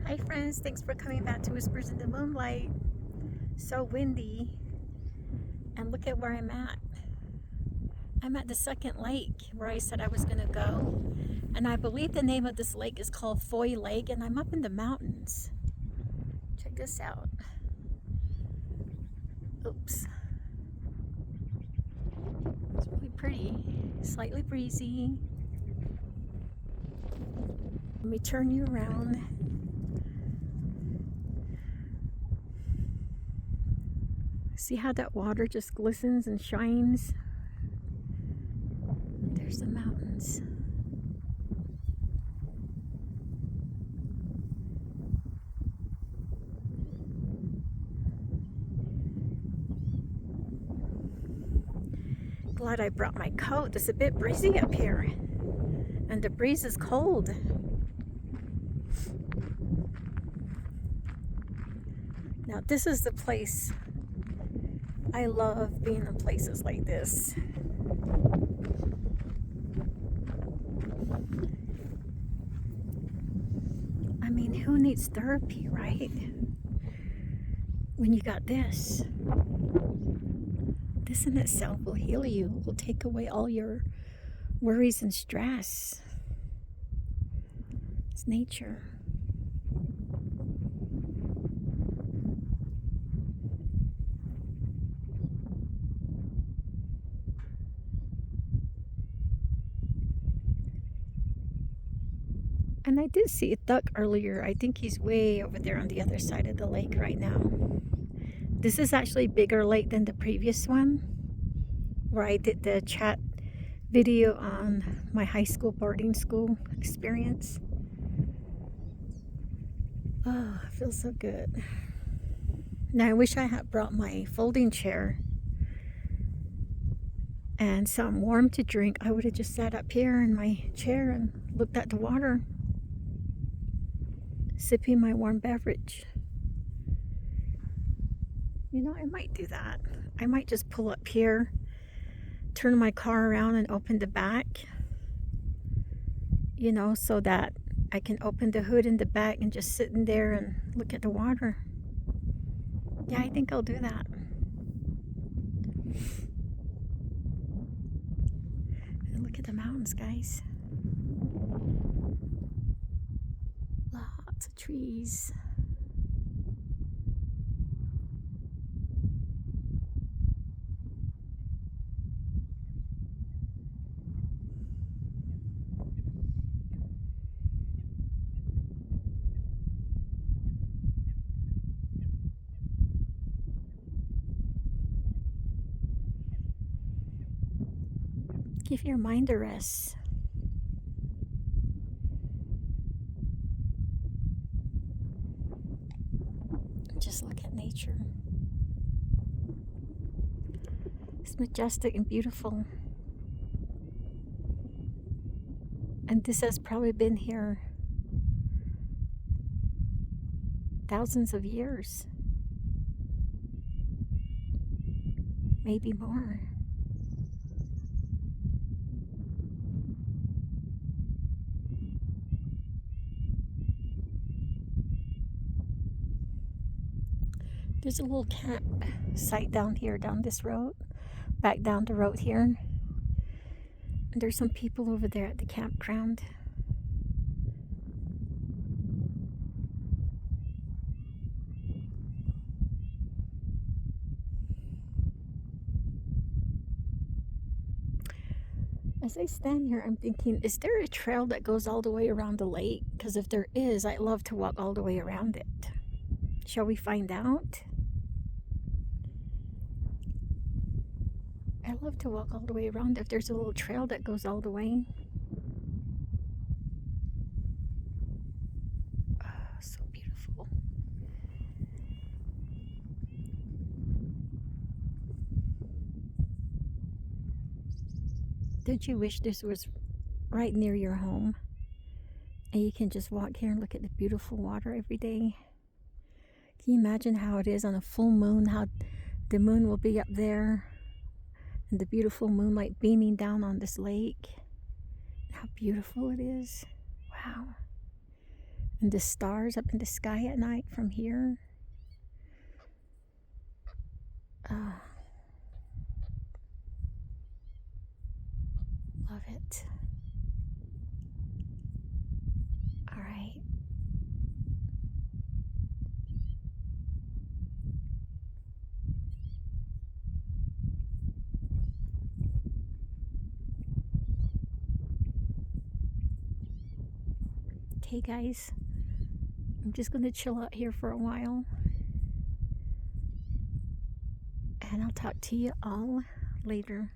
Hi friends, thanks for coming back to Whispers in the Moonlight. So windy, and look at where I'm at. I'm at the second lake where I said I was gonna go, and I believe the name of this lake is called Foy Lake, and I'm up in the mountains. Check this out. Oops. It's really pretty, slightly breezy. Let me turn you around. See how that water just glistens and shines? There's the mountains. Glad I brought my coat. It's a bit breezy up here, and the breeze is cold. Now this is the place. I love being in places like this. I mean, who needs therapy, right? When you got this. This in itself will heal you, will take away all your worries and stress. It's nature. And I did see a duck earlier. I think he's way over there on the other side of the lake right now. This is actually a bigger lake than the previous one, where I did the chat video on my high school boarding school experience. Oh, it feels so good. Now I wish I had brought my folding chair and some warm to drink. I would have just sat up here in my chair and looked at the water, sipping my warm beverage. You know, I might do that. I might just pull up here, turn my car around and open the back, you know, so that I can open the hood in the back and just sit in there and look at the water. Yeah, I think I'll do that. And look at the mountains, guys. Lots of trees. Give your mind a rest. Just look at nature. It's majestic and beautiful. And this has probably been here thousands of years. Maybe more. There's a little camp site down here, down this road, back down the road here. And there's some people over there at the campground. As I stand here, I'm thinking, is there a trail that goes all the way around the lake? Because if there is, I'd love to walk all the way around it. Shall we find out? I love to walk all the way around if there's a little trail that goes all the way. Oh, so beautiful. Don't you wish this was right near your home? And you can just walk here and look at the beautiful water every day. Can you imagine how it is on a full moon, how the moon will be up there and the beautiful moonlight beaming down on this lake? How beautiful it is. Wow. And the stars up in the sky at night from here. Love it. All right. Okay, guys. I'm just going to chill out here for a while. And I'll talk to you all later.